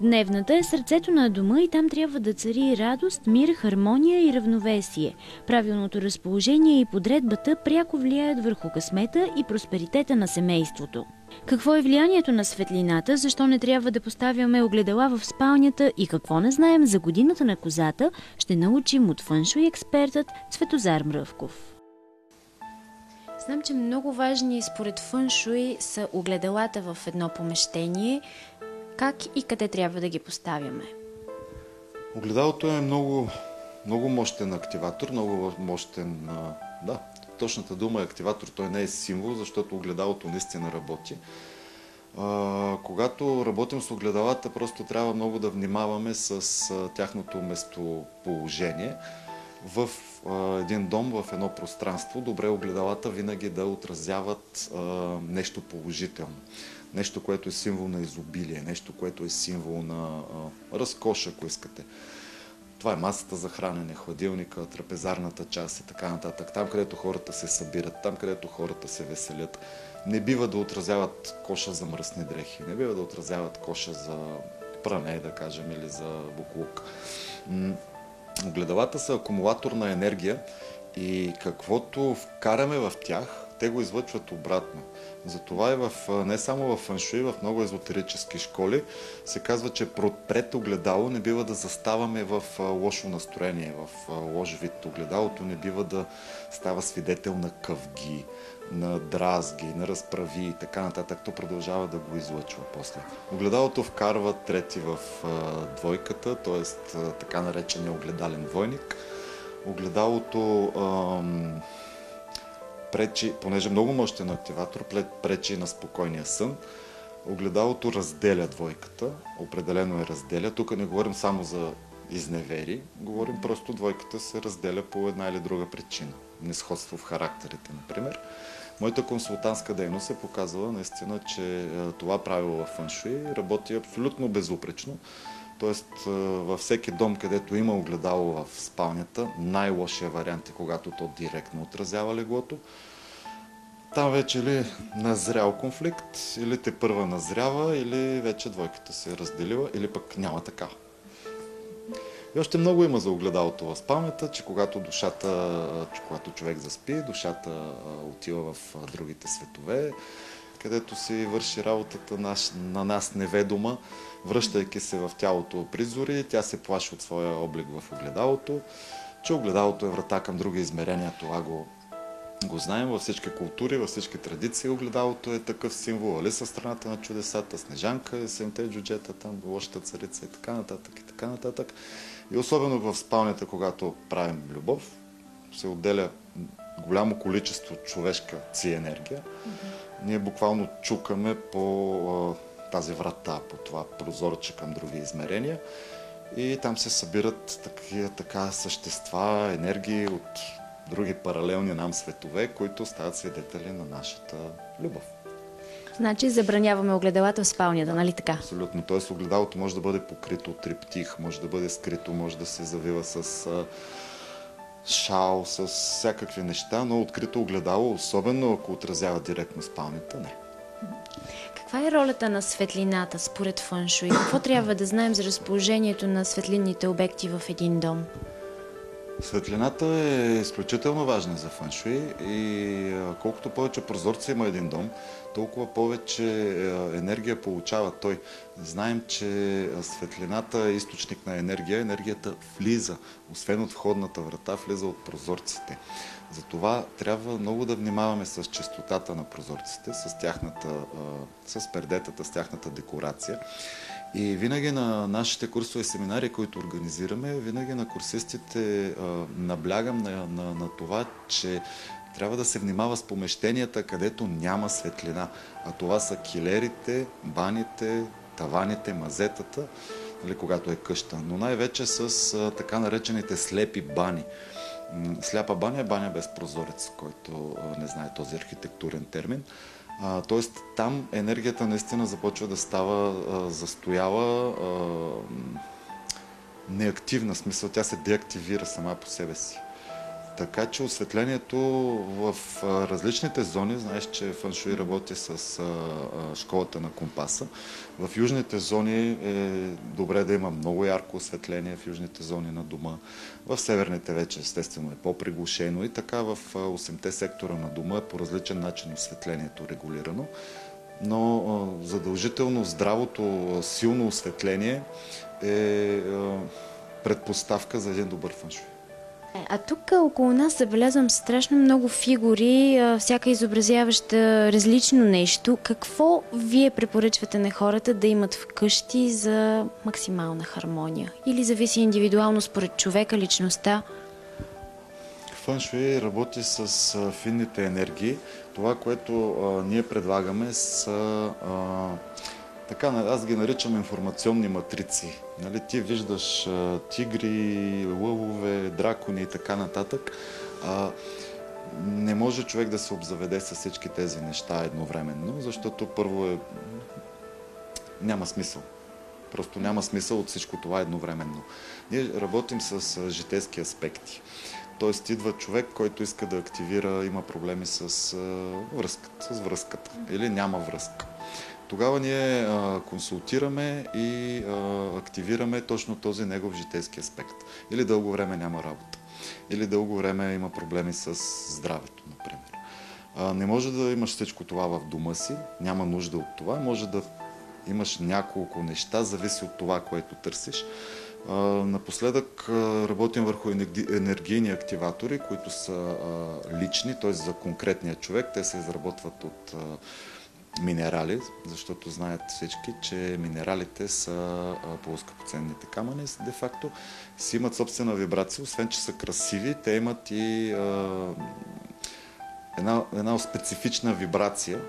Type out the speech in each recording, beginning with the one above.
Дневната е сърцето на дома и там трябва да цари радост, мир, хармония и равновесие. Правилното разположение и подредбата пряко влияят върху късмета и просперитета на семейството. Какво е влиянието на светлината, защо не трябва да поставяме огледала в спалнята и какво не знаем за годината на козата, ще научим от фъншуй експертът Цветозар Мръвков. Знам, че много важни според фъншуй са огледалата в едно помещение. Как и къде трябва да ги поставяме? Огледалото е много мощен активатор, много мощен, точната дума е активатор, той не е символ, защото огледалото наистина работи. Когато работим с огледалата, просто трябва много да внимаваме с тяхното местоположение. В един дом, в едно пространство, добре огледалата винаги да отразяват нещо положително. Нещо, което е символ на изобилие, нещо, което е символ на разкош, ако искате. Това е масата за хранене, хладилника, трапезарната част и така нататък. Там, където хората се събират, там, където хората се веселят. Не бива да отразяват коша за мръсни дрехи, не бива да отразяват коша за пране, да кажем, или за боклук. Огледалата са акумулатор на енергия и каквото вкараме в тях, те го излъчват обратно. Затова и не само в фъншуй, в много езотерически школи се казва, че пред огледало не бива да заставаме в лошо настроение, в лош вид. Огледалото не бива да става свидетел на къвги, на дразги, на разправи и така нататък. То продължава да го излъчва после. Огледалото вкарва трети в двойката, т.е. така наречения огледален двойник. Огледалото пречи, понеже много мощен активатор, пречи на спокойния сън. Огледалото разделя двойката, определено е разделя. Тук не говорим само за изневери, говорим просто двойката се разделя по една или друга причина. Несходство в характерите, например. Моята консултантска дейност е показала наистина, че това правило в фъншуй работи абсолютно безупречно. Тоест във всеки дом, където има огледало в спалнята, най-лошия вариант е когато то директно отразява леглото. Там вече или назрял конфликт, или тепърва назрява, или вече двойката се е разделила, или пък няма така. И още много има за огледалото в спалнята, че когато човек заспи, душата отива в другите светове, където си върши работата на нас неведома, връщайки се в тялото призори, тя се плаши от своя облик в огледалото, че огледалото е врата към други измерения, това го знаем във всички култури, във всички традиции. Огледалото е такъв символ. Алиса, страната на чудесата, Снежанка, Седемте джуджета, там лошата царица и така нататък и така нататък. И особено в спалнята, когато правим любов, се отделя голямо количество човешка енергия. Ние буквално чукаме по тази врата, по това прозорче към други измерения и там се събират така същества, енергии от други паралелни нам светове, които стават свидетели на нашата любов. Значи забраняваме огледалата в спалнята, нали така? Абсолютно. Тоест огледалото може да бъде покрито от триптих, може да бъде скрито, може да се завива с шал, с всякакви неща, но открито огледало, особено ако отразява директно спалнята, не. Каква е ролята на светлината според фъншуй? Какво трябва да знаем за разположението на светлинните обекти в един дом? Светлината е изключително важна за фъншуй и колкото повече прозорци има един дом, толкова повече енергия получава той. Знаем, че светлината е източник на енергия. Енергията влиза, освен от входната врата, влиза от прозорците. Затова трябва много да внимаваме с чистотата на прозорците, с пердетата, с тяхната декорация. И винаги на нашите курсове и семинари, които организираме, винаги на курсистите наблягам на това, че трябва да се внимава с помещенията, където няма светлина. А това са килерите, баните, таваните, мазетата, когато е къща. Но най-вече с така наречените слепи бани. Сляпа баня е баня без прозорец, който не знае този архитектурен термин. Тоест там енергията наистина започва да става застояла, неактивна, смисъл тя се деактивира сама по себе си. Така че осветлението в различните зони, знаеш, че фъншуй работи с школата на компаса. В южните зони е добре да има много ярко осветление, в южните зони на дома. В северните вече естествено е по-приглушено и така в 8-те сектора на дома е по различен начин осветлението регулирано. Но задължително здравото, силно осветление е предпоставка за един добър фъншуй. А тук около нас забелязвам страшно много фигури, всяка изобразяваща различно нещо. Какво вие препоръчвате на хората да имат вкъщи за максимална хармония? Или зависи индивидуално според човека, личността? Фъншуй работи с финните енергии. Това, което ние предлагаме са така, аз ги наричам информационни матрици. Нали, ти виждаш тигри, лъвове, дракони и така нататък. Не може човек да се обзаведе с всички тези неща едновременно, защото първо няма смисъл. Просто няма смисъл от всичко това едновременно. Ние работим с житейски аспекти. Тоест идва човек, който иска да активира, има проблеми с връзката или няма връзка. Тогава ние консултираме и активираме точно този негов житейски аспект. Или дълго време няма работа. Или дълго време има проблеми с здравето, например. Не може да имаш всичко това в дома си, няма нужда от това. Може да имаш няколко неща, зависи от това, което търсиш. Напоследък работим върху енергийни активатори, които са лични, т.е. за конкретния човек. Те се изработват от минерали, защото знаят всички, че минералите са по-скъпоценните камъни, де-факто си имат собствена вибрация, освен че са красиви, те имат и една специфична вибрация,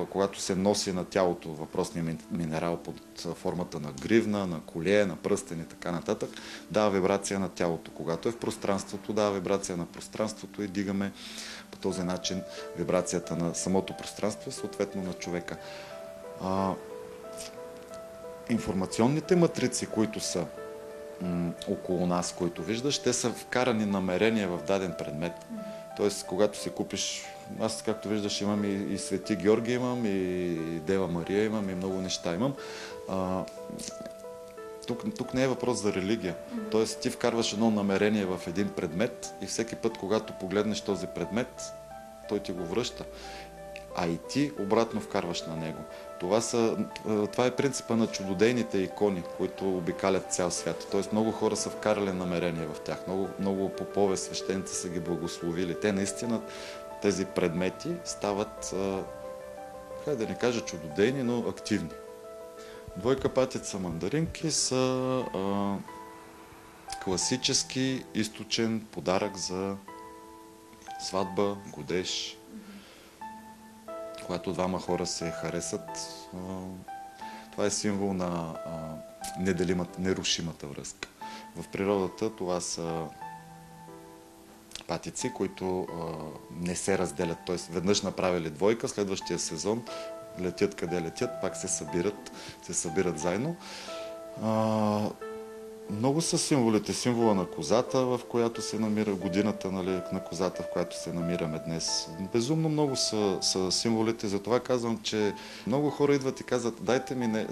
когато се носи на тялото въпросния минерал под формата на гривна, на коле, на пръстен и така нататък, дава вибрация на тялото. Когато е в пространството, дава вибрация на пространството и дигаме по този начин вибрацията на самото пространство и съответно на човека. Информационните матрици, които са около нас, които виждаш, те са вкарани намерения в даден предмет. Тоест, когато си купиш, аз както виждаш имам и Свети Георги имам, и Дева Мария имам, и много неща имам. Тук не е въпрос за религия. Тоест, ти вкарваш едно намерение в един предмет и всеки път, когато погледнеш този предмет, той ти го връща. А и ти обратно вкарваш на него. Това е принципа на чудодейните икони, които обикалят цял свят. Тоест много хора са вкарали намерения в тях. Много попове, свещеници са ги благословили. Те наистина, тези предмети стават, да не кажа чудодейни, но активни. Двойка патица мандаринки са класически източен подарък за сватба, годеж. Когато двама хора се харесат, това е символ на нерушимата връзка. В природата това са патици, които не се разделят. Т.е. веднъж направили двойка, следващия сезон летят къде летят, пак се събират заедно. Много са символите. Символа на козата, в която се намира годината, нали, на козата, в която се намираме днес. Безумно много са символите. Затова казвам, че много хора идват и казват,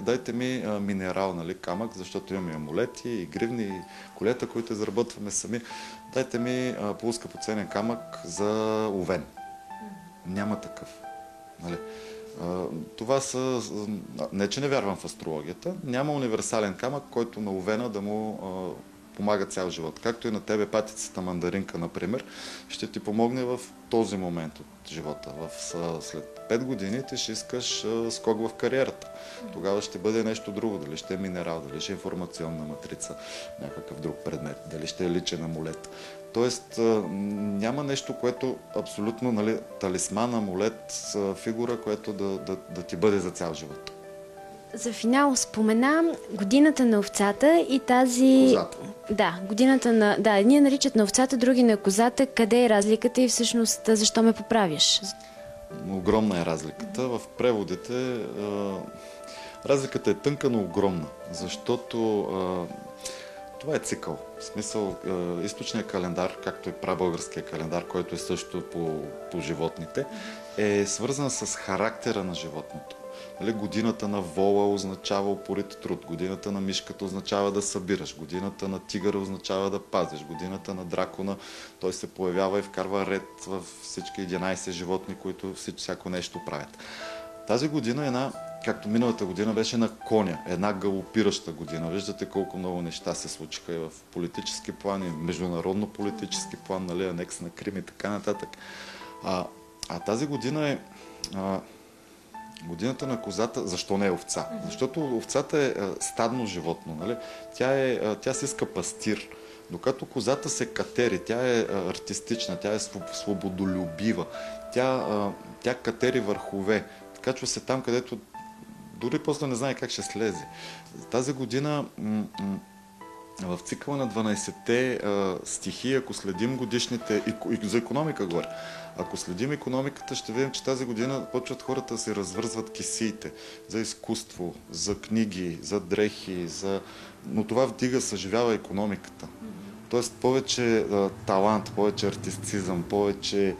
дайте ми минерал, нали, камък, защото имаме амулети и гривни, и колета, които изработваме сами. Дайте ми полускъпоценен камък за овен. Няма такъв. Нали. Това са, не че не вярвам в астрологията, няма универсален камък, който на овена да му помага цял живот. Както и на тебе патицата мандаринка, например, ще ти помогне в този момент от живота. След 5 години ти ще искаш скок в кариерата. Тогава ще бъде нещо друго, дали ще е минерал, дали ще е информационна матрица, някакъв друг предмет, дали ще е личен амулет. Тоест няма нещо, което абсолютно, нали, талисман, амулет, фигура, което да ти бъде за цял живот. За финал спомена годината на овцата и тази... Козата. Да, годината на... Да, едни наричат на овцата, други на козата. Къде е разликата и всъщност защо ме поправиш? Огромна е разликата. В преводите разликата е тънка, но огромна. Защото Това е цикъл. В смисъл, източният календар, както и прабългарския календар, който е също по животните, е свързан с характера на животното. Нали, годината на вола означава упорит труд, годината на мишката означава да събираш, годината на тигъра означава да пазиш, годината на дракона той се появява и вкарва ред в всички 11 животни, които всяко нещо правят. Тази година една, както миналата година, беше на коня, една галопираща година. Виждате колко много неща се случиха и в политически план, и международно политически план, нали, анекс на Крим и така нататък. А тази година е годината на козата. Защо не е овца? Защото овцата е стадно животно. Нали? Тя си иска пастир. Докато козата се катери, тя е артистична, тя е свободолюбива, тя катери върхове. Качва се там, където дори после не знае как ще слезе. Тази година в цикъла на 12-те стихии, ако следим годишните, и за икономика говоря, ако следим икономиката, ще видим, че тази година почват хората да се развързват кесиите за изкуство, за книги, за дрехи, но това вдига, съживява икономиката. Тоест повече талант, повече артистизъм, повече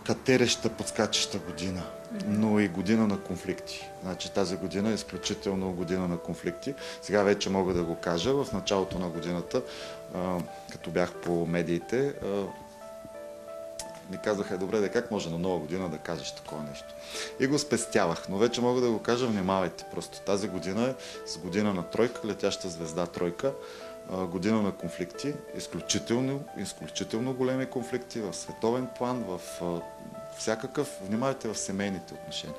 катереща, подскачаща година, но и година на конфликти. Значи тази година е изключително година на конфликти. Сега вече мога да го кажа. В началото на годината, като бях по медиите, ми казаха, добре, как може на нова година да кажеш такова нещо. И го спестявах, но вече мога да го кажа, внимавайте просто. Тази година е с година на тройка, летяща звезда тройка, година на конфликти, изключително големи конфликти в световен план, в всякакъв. Внимавайте в семейните отношения.